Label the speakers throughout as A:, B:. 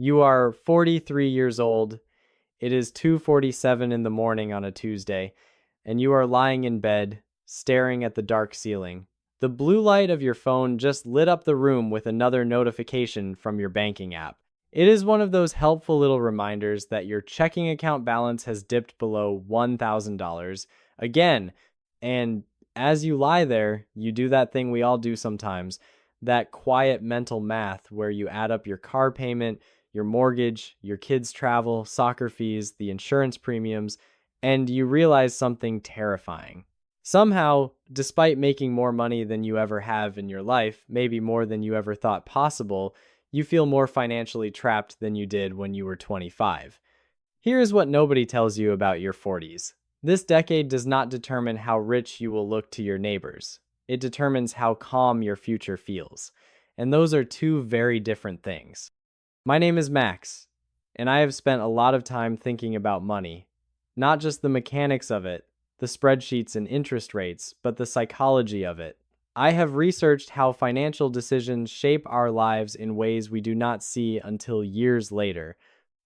A: You are 43 years old. It is 2:47 in the morning on a Tuesday, and you are lying in bed, staring at the dark ceiling. The blue light of your phone just lit up the room with another notification from your banking app. It is one of those helpful little reminders that your checking account balance has dipped below $1,000 again. And as you lie there, you do that thing we all do sometimes, that quiet mental math where you add up your car payment, your mortgage, your kids' travel, soccer fees, the insurance premiums, and you realize something terrifying. Somehow, despite making more money than you ever have in your life, maybe more than you ever thought possible, you feel more financially trapped than you did when you were 25. Here is what nobody tells you about your 40s. This decade does not determine how rich you will look to your neighbors. It determines how calm your future feels. And those are two very different things. My name is Max, and I have spent a lot of time thinking about money. Not just the mechanics of it, the spreadsheets and interest rates, but the psychology of it. I have researched how financial decisions shape our lives in ways we do not see until years later.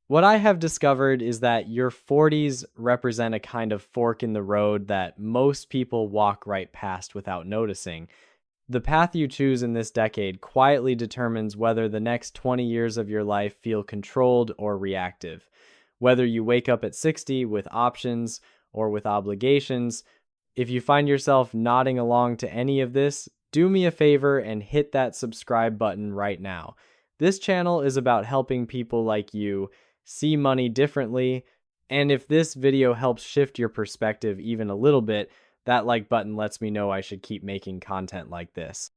A: What I have discovered is that your 40s represent a kind of fork in the road that most people walk right past without noticing. The path you choose in this decade quietly determines whether the next 20 years of your life feel controlled or reactive. Whether you wake up at 60 with options or with obligations, if you find yourself nodding along to any of this, do me a favor and hit that subscribe button right now. This channel is about helping people like you see money differently, and if this video helps shift your perspective even a little bit, that like button lets me know I should keep making content like this.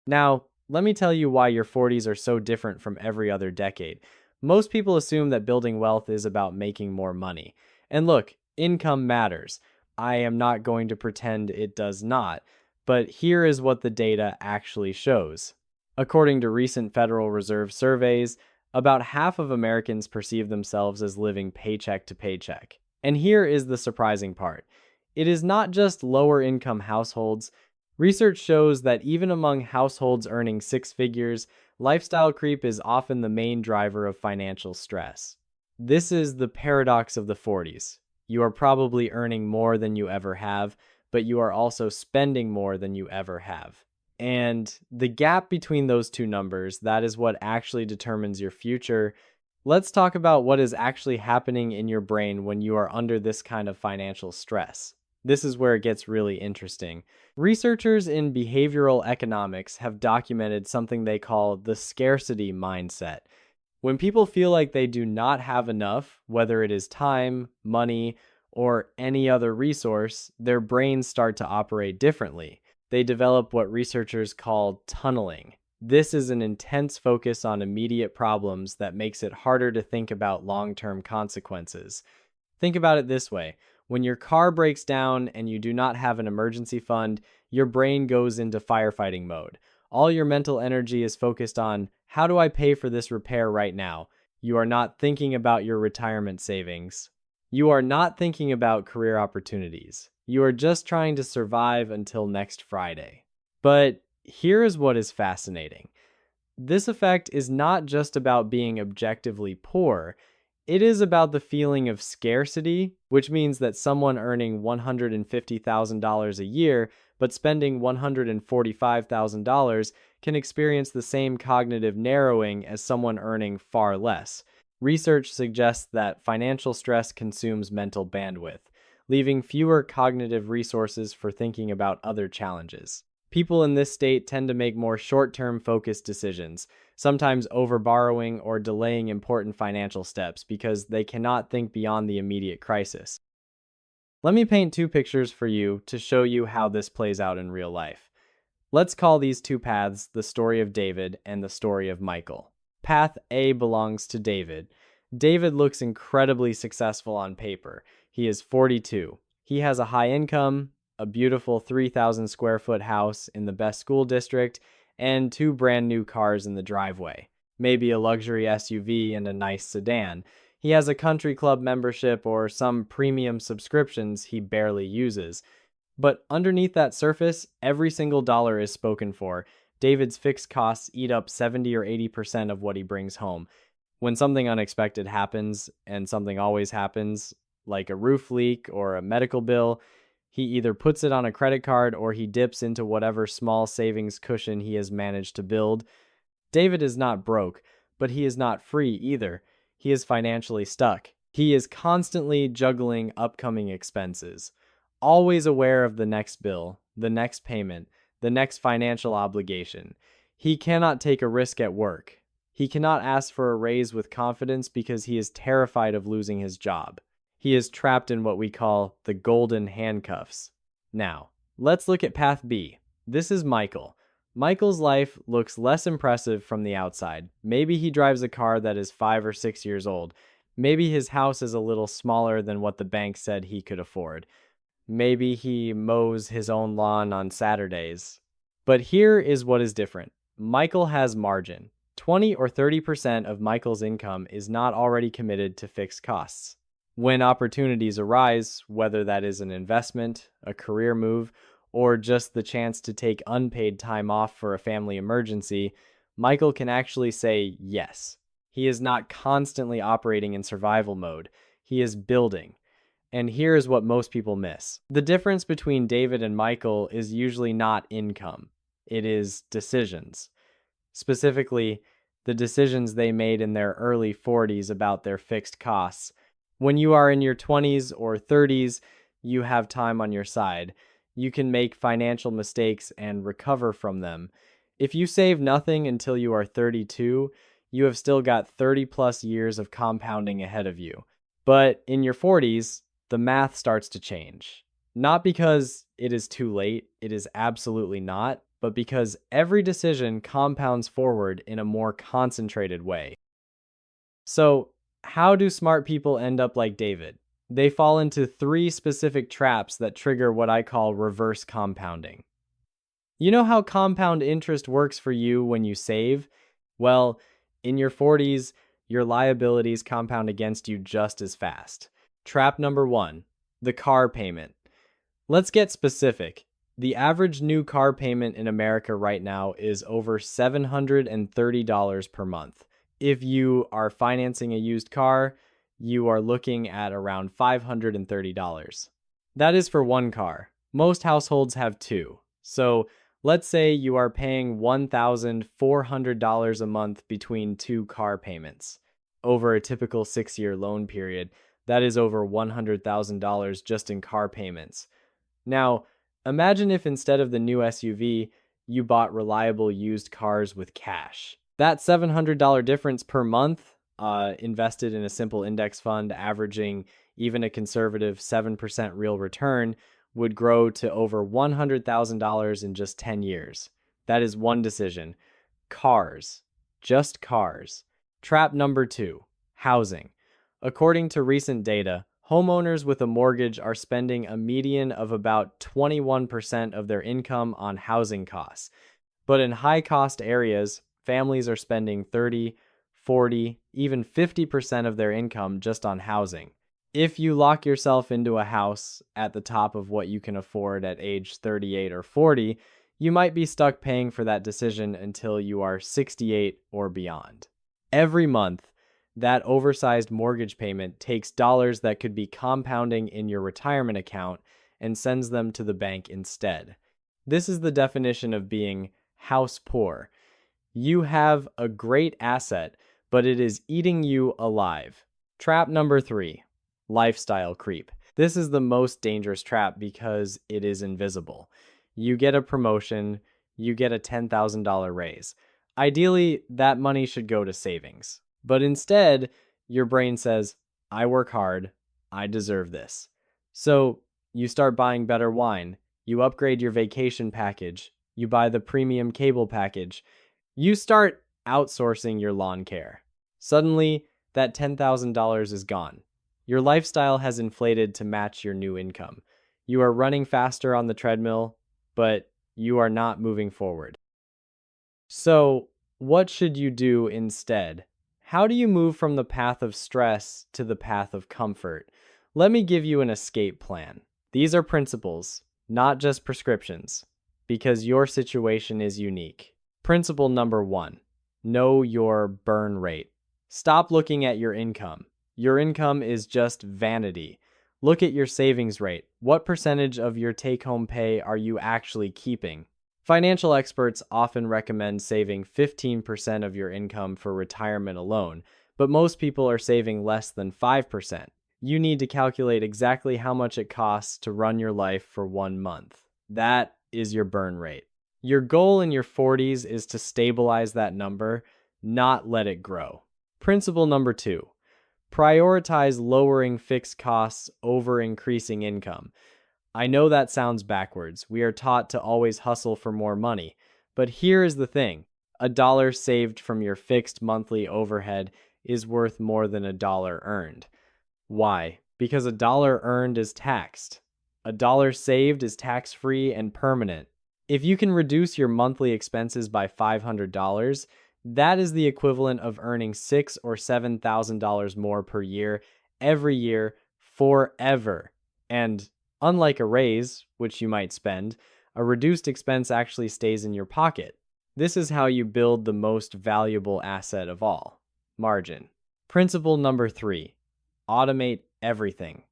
A: Now, let me tell you why your 40s are so different from every other decade. Most people assume that building wealth is about making more money. And look, income matters. I am not going to pretend it does not, but here is what the data actually shows. According to recent Federal Reserve surveys, about half of Americans perceive themselves as living paycheck to paycheck. And here is the surprising part. It is not just lower income households. Research shows that even among households earning six figures, lifestyle creep is often the main driver of financial stress. This is the paradox of the 40s. You are probably earning more than you ever have, but you are also spending more than you ever have. And the gap between those two numbers, that is what actually determines your future. Let's talk about what is actually happening in your brain when you are under this kind of financial stress. This is where it gets really interesting. Researchers in behavioral economics have documented something they call the scarcity mindset. When people feel like they do not have enough, whether it is time, money, or any other resource, their brains start to operate differently. They develop what researchers call tunneling. This is an intense focus on immediate problems that makes it harder to think about long-term consequences. Think about it this way. When your car breaks down and you do not have an emergency fund, your brain goes into firefighting mode. All your mental energy is focused on, how do I pay for this repair right now? You are not thinking about your retirement savings. You are not thinking about career opportunities. You are just trying to survive until next Friday. But here is what is fascinating. This effect is not just about being objectively poor. It is about the feeling of scarcity, which means that someone earning $150,000 a year but spending $145,000 can experience the same cognitive narrowing as someone earning far less. Research suggests that financial stress consumes mental bandwidth, leaving fewer cognitive resources for thinking about other challenges. People in this state tend to make more short-term focused decisions, sometimes overborrowing or delaying important financial steps because they cannot think beyond the immediate crisis. Let me paint two pictures for you to show you how this plays out in real life. Let's call these two paths the story of David and the story of Michael. Path A belongs to David. David looks incredibly successful on paper. He is 42. He has a high income, a beautiful 3,000 square foot house in the best school district, and two brand new cars in the driveway. Maybe a luxury SUV and a nice sedan. He has a country club membership or some premium subscriptions he barely uses. But underneath that surface, every single dollar is spoken for. David's fixed costs eat up 70 or 80% of what he brings home. When something unexpected happens, and something always happens, like a roof leak or a medical bill, he either puts it on a credit card or he dips into whatever small savings cushion he has managed to build. David is not broke, but he is not free either. He is financially stuck. He is constantly juggling upcoming expenses, always aware of the next bill, the next payment, the next financial obligation. He cannot take a risk at work. He cannot ask for a raise with confidence because he is terrified of losing his job. He is trapped in what we call the golden handcuffs. Now, let's look at path B. This is Michael. Michael's life looks less impressive from the outside. Maybe he drives a car that is 5 or 6 years old. Maybe his house is a little smaller than what the bank said he could afford. Maybe he mows his own lawn on Saturdays. But here is what is different. Michael has margin. 20 or 30% of Michael's income is not already committed to fixed costs. When opportunities arise, whether that is an investment, a career move, or just the chance to take unpaid time off for a family emergency, Michael can actually say yes. He is not constantly operating in survival mode. He is building. And here is what most people miss. The difference between David and Michael is usually not income. It is decisions. Specifically, the decisions they made in their early 40s about their fixed costs. When you are in your 20s or 30s, you have time on your side. You can make financial mistakes and recover from them. If you save nothing until you are 32, you have still got 30 plus years of compounding ahead of you. But in your 40s, the math starts to change. Not because it is too late, it is absolutely not, but because every decision compounds forward in a more concentrated way. So, how do smart people end up like David? They fall into 3 specific traps that trigger what I call reverse compounding. You know how compound interest works for you when you save? Well, in your 40s, your liabilities compound against you just as fast. Trap number 1, the car payment. Let's get specific. The average new car payment in America right now is over $730 per month. If you are financing a used car, you are looking at around $530. That is for one car. Most households have 2. So let's say you are paying $1,400 a month between 2 car payments. Over a typical 6-year loan period, that is over $100,000 just in car payments. Now, imagine if instead of the new SUV, you bought reliable used cars with cash. That $700 difference per month, invested in a simple index fund averaging even a conservative 7% real return, would grow to over $100,000 in just 10 years. That is one decision. Cars. Just cars. Trap number 2, housing. According to recent data, homeowners with a mortgage are spending a median of about 21% of their income on housing costs. But in high-cost areas, families are spending 30, 40, even 50% of their income just on housing. If you lock yourself into a house at the top of what you can afford at age 38 or 40, you might be stuck paying for that decision until you are 68 or beyond. Every month, that oversized mortgage payment takes dollars that could be compounding in your retirement account and sends them to the bank instead. This is the definition of being house poor. You have a great asset, but it is eating you alive. Trap number 3, lifestyle creep. This is the most dangerous trap because it is invisible. You get a promotion, you get a $10,000 raise. Ideally, that money should go to savings. But instead, your brain says, I work hard, I deserve this. So you start buying better wine, you upgrade your vacation package, you buy the premium cable package, you start outsourcing your lawn care. Suddenly, that $10,000 is gone. Your lifestyle has inflated to match your new income. You are running faster on the treadmill, but you are not moving forward. So, what should you do instead? How do you move from the path of stress to the path of comfort? Let me give you an escape plan. These are principles, not just prescriptions, because your situation is unique. Principle number 1, know your burn rate. Stop looking at your income. Your income is just vanity. Look at your savings rate. What percentage of your take-home pay are you actually keeping? Financial experts often recommend saving 15% of your income for retirement alone, but most people are saving less than 5%. You need to calculate exactly how much it costs to run your life for 1 month. That is your burn rate. Your goal in your 40s is to stabilize that number, not let it grow. Principle number 2, prioritize lowering fixed costs over increasing income. I know that sounds backwards. We are taught to always hustle for more money. But here is the thing. A dollar saved from your fixed monthly overhead is worth more than a dollar earned. Why? Because a dollar earned is taxed. A dollar saved is tax-free and permanent. If you can reduce your monthly expenses by $500, that is the equivalent of earning $6,000 or $7,000 more per year, every year, forever. And unlike a raise, which you might spend, a reduced expense actually stays in your pocket. This is how you build the most valuable asset of all, margin. Principle number 3, automate everything.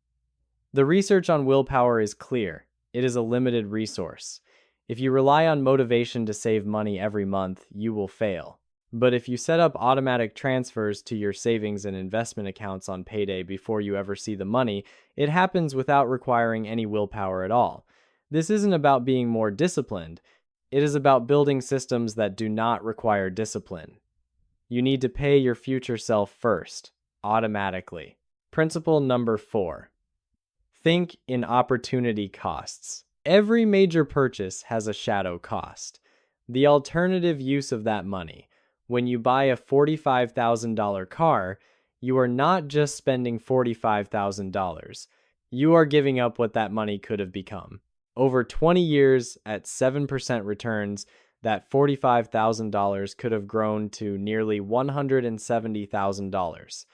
A: The research on willpower is clear. It is a limited resource. If you rely on motivation to save money every month, you will fail. But if you set up automatic transfers to your savings and investment accounts on payday before you ever see the money, it happens without requiring any willpower at all. This isn't about being more disciplined. It is about building systems that do not require discipline. You need to pay your future self first, automatically. Principle number 4, think in opportunity costs. Every major purchase has a shadow cost. The alternative use of that money. When you buy a $45,000 car, you are not just spending $45,000. You are giving up what that money could have become. Over 20 years at 7% returns, that $45,000 could have grown to nearly $170,000.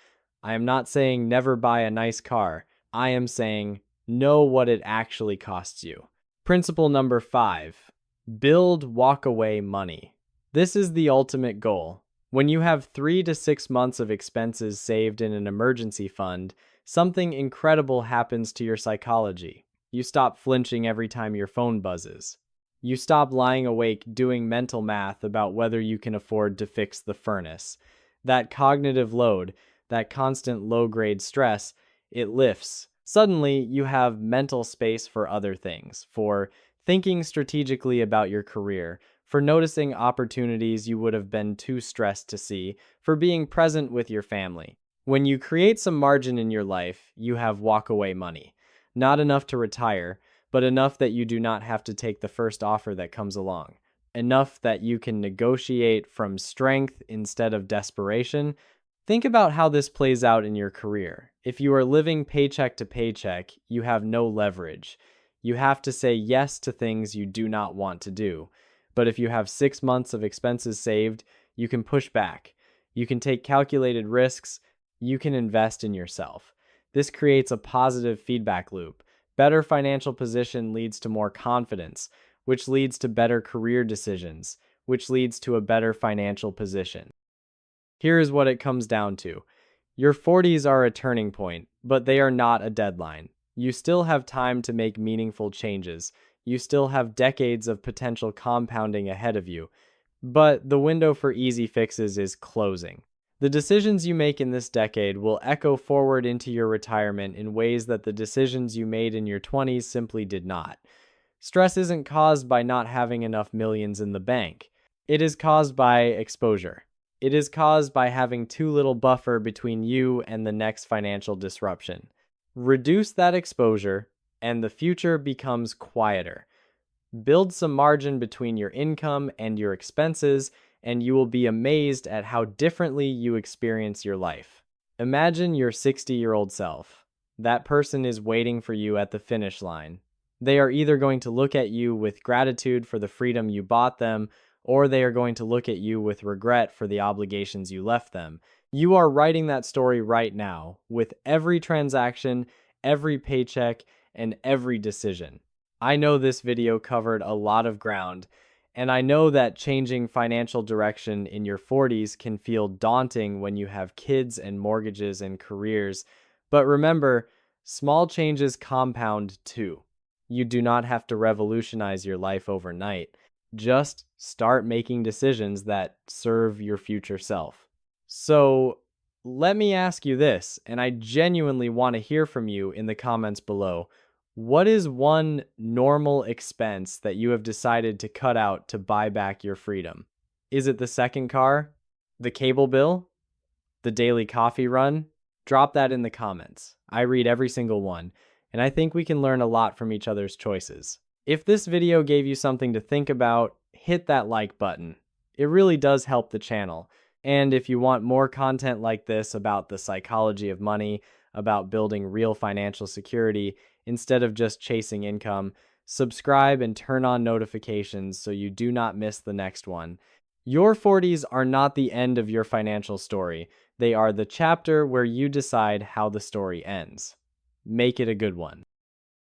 A: I am not saying never buy a nice car. I am saying know what it actually costs you. Principle number 5, build walkaway money. This is the ultimate goal. When you have 3 to 6 months of expenses saved in an emergency fund, something incredible happens to your psychology. You stop flinching every time your phone buzzes. You stop lying awake doing mental math about whether you can afford to fix the furnace. That cognitive load, that constant low-grade stress, it lifts. Suddenly, you have mental space for other things, for thinking strategically about your career, for noticing opportunities you would have been too stressed to see, for being present with your family. When you create some margin in your life, you have walkaway money. Not enough to retire, but enough that you do not have to take the first offer that comes along. Enough that you can negotiate from strength instead of desperation. Think about how this plays out in your career. If you are living paycheck to paycheck, you have no leverage. You have to say yes to things you do not want to do. But if you have 6 months of expenses saved, you can push back. You can take calculated risks. You can invest in yourself. This creates a positive feedback loop. Better financial position leads to more confidence, which leads to better career decisions, which leads to a better financial position. Here is what it comes down to. Your 40s are a turning point, but they are not a deadline. You still have time to make meaningful changes. You still have decades of potential compounding ahead of you. But the window for easy fixes is closing. The decisions you make in this decade will echo forward into your retirement in ways that the decisions you made in your 20s simply did not. Stress isn't caused by not having enough millions in the bank. It is caused by exposure. It is caused by having too little buffer between you and the next financial disruption. Reduce that exposure, and the future becomes quieter. Build some margin between your income and your expenses, and you will be amazed at how differently you experience your life. Imagine your 60-year-old self. That person is waiting for you at the finish line. They are either going to look at you with gratitude for the freedom you bought them, or they are going to look at you with regret for the obligations you left them. You are writing that story right now, with every transaction, every paycheck, and every decision. I know this video covered a lot of ground, And I know that changing financial direction in your 40s can feel daunting when you have kids and mortgages and careers. But remember, small changes compound too. You do not have to revolutionize your life overnight. Just start making decisions that serve your future self. So, let me ask you this, and I genuinely want to hear from you in the comments below. What is one normal expense that you have decided to cut out to buy back your freedom? Is it the second car? The cable bill? The daily coffee run? Drop that in the comments. I read every single one, and I think we can learn a lot from each other's choices. If this video gave you something to think about, hit that like button. It really does help the channel. And if you want more content like this about the psychology of money, about building real financial security, instead of just chasing income, subscribe and turn on notifications so you do not miss the next one. Your 40s are not the end of your financial story. They are the chapter where you decide how the story ends. Make it a good one.